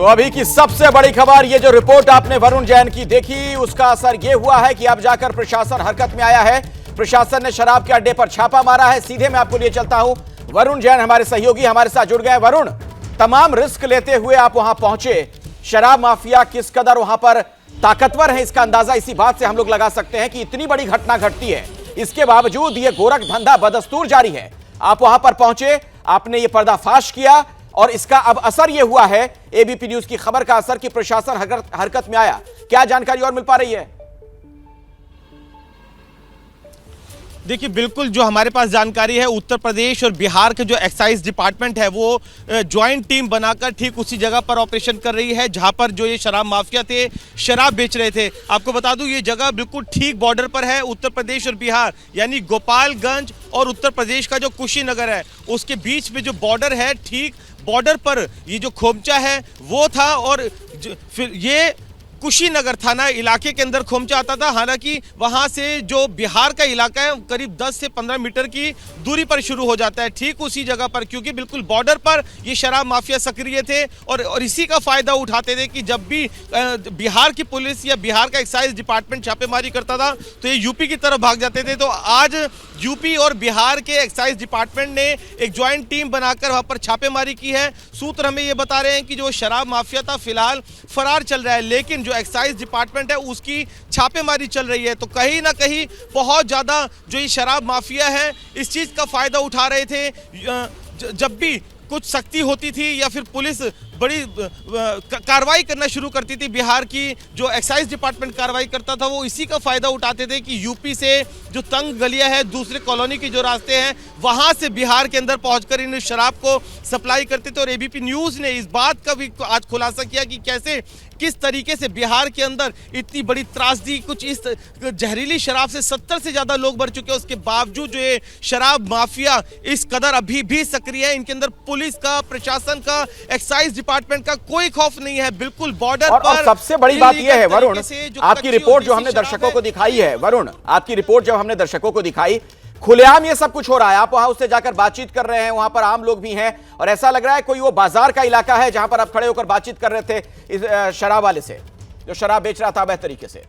अभी की सबसे बड़ी खबर, ये जो रिपोर्ट आपने वरुण जैन की देखी, उसका असर ये हुआ है कि अब जाकर प्रशासन हरकत में आया है। प्रशासन ने शराब के अड्डे पर छापा मारा है। सीधे मैं आपको लिए चलता हूं, वरुण जैन हमारे सहयोगी हमारे साथ जुड़ गए। वरुण, तमाम रिस्क लेते हुए आप वहां पहुंचे, शराब माफिया किस कदर वहां पर ताकतवर है, इसका अंदाजा इसी बात से हम लोग लगा सकते हैं कि इतनी बड़ी घटना घटती है, इसके बावजूद ये गोरख धंधा बदस्तूर जारी है। आप वहां पर पहुंचे, आपने ये पर्दाफाश किया और इसका अब असर यह हुआ है, एबीपी न्यूज की खबर का असर कि प्रशासन हरकत में आया। क्या जानकारी और मिल पा रही है? देखिए, बिल्कुल जो हमारे पास जानकारी है, उत्तर प्रदेश और बिहार के जो एक्साइज डिपार्टमेंट है वो ज्वाइंट टीम बनाकर ठीक उसी जगह पर ऑपरेशन कर रही है जहां पर जो ये शराब माफिया थे, शराब बेच रहे थे। आपको बता दूं, ये जगह बिल्कुल ठीक बॉर्डर पर है, उत्तर प्रदेश और बिहार, यानी गोपालगंज और उत्तर प्रदेश का जो कुशीनगर है उसके बीच में जो बॉर्डर है, ठीक बॉर्डर पर ये जो खोमचा है वो था। और फिर ये कुशीनगर थाना इलाके के अंदर खोमचा आता था। हालांकि वहां से जो बिहार का इलाका है करीब 10 से 15 मीटर की दूरी पर शुरू हो जाता है, ठीक उसी जगह पर, क्योंकि बिल्कुल बॉर्डर पर ये शराब माफिया सक्रिय थे और इसी का फायदा उठाते थे कि जब भी बिहार की पुलिस या बिहार का एक्साइज डिपार्टमेंट छापेमारी करता था तो ये यूपी की तरफ भाग जाते थे। तो आज यूपी और बिहार के एक्साइज डिपार्टमेंट ने एक ज्वाइंट टीम बनाकर वहां पर छापेमारी की है। सूत्र हमें ये बता रहे हैं कि जो शराब माफिया था फिलहाल फरार चल रहा है, लेकिन जो एक्साइज डिपार्टमेंट है उसकी छापेमारी चल रही है। तो कहीं ना कहीं बहुत ज़्यादा जो ये शराब माफिया है इस चीज़ का फ़ायदा उठा रहे थे। जब भी कुछ सख्ती होती थी या फिर पुलिस बड़ी कार्रवाई करना शुरू करती थी, बिहार की जो एक्साइज डिपार्टमेंट कार्रवाई करता था, वो इसी का फ़ायदा उठाते थे कि यूपी से जो तंग गलियां हैं, दूसरे कॉलोनी के जो रास्ते हैं, वहां से बिहार के अंदर पहुंचकर इन शराब को सप्लाई करते थे। और एबीपी न्यूज़ ने इस बात का भी आज खुलासा किया कि कैसे किस तरीके से बिहार के अंदर इतनी बड़ी त्रासदी, कुछ इस जहरीली शराब से 70 से ज़्यादा लोग मर चुके हैं, उसके बावजूद जो ये शराब माफिया इस कदर अभी भी सक्रिय है। इनके अंदर पुलिस का, प्रशासन का, एक्साइज डिपार्टमेंट का कोई खौफ नहीं है। बिल्कुल बॉर्डर पर सबसे बड़ी बात यह है वरुण, आपकी रिपोर्ट जो हमने दर्शकों को दिखाई है, वरुण आपकी रिपोर्ट जब हमने दर्शकों को दिखाई, खुलेआम ये सब कुछ हो रहा है। आप वहां उससे जाकर बातचीत कर रहे हैं, वहां पर आम लोग भी हैं और ऐसा लग रहा है कोई वो बाजार का इलाका है जहां पर आप खड़े होकर बातचीत कर रहे थे इस शराब वाले से, जो शराब बेच रहा था अवैध तरीके से।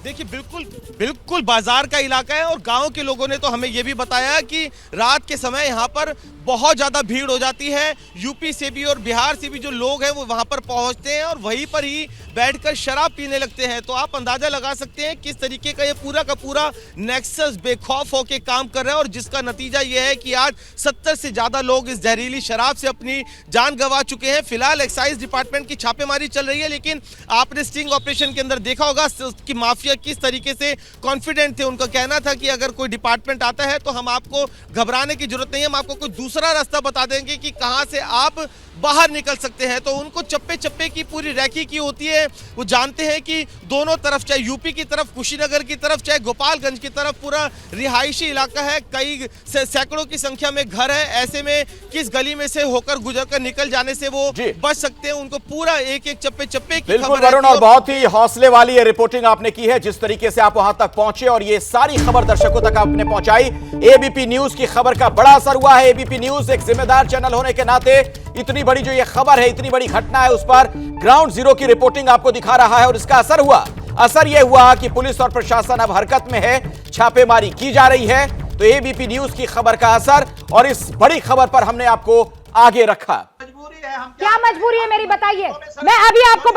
देखिए, बिल्कुल बाजार का इलाका है और गांव के लोगों ने तो हमें यह भी बताया कि रात के समय यहां पर बहुत ज़्यादा भीड़ हो जाती है। यूपी से भी और बिहार से भी जो लोग हैं वो वहां पर पहुंचते हैं और वहीं पर ही बैठकर शराब पीने लगते हैं। तो आप अंदाज़ा लगा सकते हैं किस तरीके का ये पूरा का पूरा नेक्सस बेखौफ होकर काम कर रहा है और जिसका नतीजा ये है कि आज 70 से ज़्यादा लोग इस जहरीली शराब से अपनी जान गंवा चुके हैं। फिलहाल एक्साइज डिपार्टमेंट की छापेमारी चल रही है, लेकिन आपने स्टिंग ऑपरेशन के अंदर देखा होगा कि माफिया किस तरीके से कॉन्फिडेंट थे। उनका कहना था कि अगर कोई डिपार्टमेंट आता है तो हम आपको घबराने की जरूरत नहीं है, हम आपको कोई दूसरा रास्ता बता देंगे कि कहां से आप बाहर निकल सकते हैं। तो उनको चप्पे चप्पे की पूरी रैकी की होती है। वो जानते हैं कि दोनों तरफ, चाहे यूपी की तरफ कुशीनगर की तरफ, चाहे गोपालगंज की तरफ, पूरा रिहायशी इलाका है, कई सैकड़ों की संख्या में घर है। ऐसे में किस गली में से होकर गुजरकर निकल जाने से वो बच सकते हैं, उनको पूरा एक एक चप्पे चप्पे की बिल्कुल वरुण, और बहुत ही हौसले वाली ये रिपोर्टिंग आपने की है, जिस तरीके से आप वहां तक पहुंचे और ये सारी खबर दर्शकों तक आपने पहुंचाई। एबीपी न्यूज की खबर का बड़ा असर हुआ है। एबीपी न्यूज एक जिम्मेदार चैनल होने के नाते इतनी बड़ी जो ये खबर है, इतनी बड़ी घटना है, उस पर ग्राउंड जीरो की रिपोर्टिंग आपको दिखा रहा है और इसका असर हुआ। असर यह हुआ कि पुलिस और प्रशासन अब हरकत में है, छापेमारी की जा रही है। तो एबीपी न्यूज की खबर का असर और इस बड़ी खबर पर हमने आपको आगे रखा। क्या मजबूरी है मेरी, बताइए। मैं अभी आपको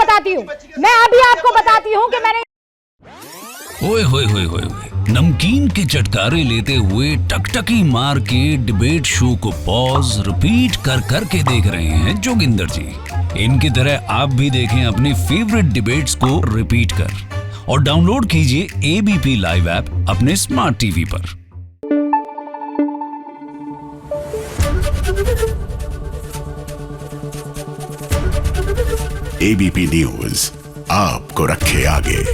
बताती हूँ कि मैंने ओए होए होए होए, नमकीन के चटकारे लेते हुए टकटकी मार के डिबेट शो को पॉज रिपीट कर कर के देख रहे हैं जोगिंदर जी। इनकी तरह आप भी देखें अपनी फेवरेट डिबेट्स को रिपीट कर और डाउनलोड कीजिए एबीपी लाइव ऐप अपने स्मार्ट टीवी पर। एबीपी न्यूज आपको रखे आगे।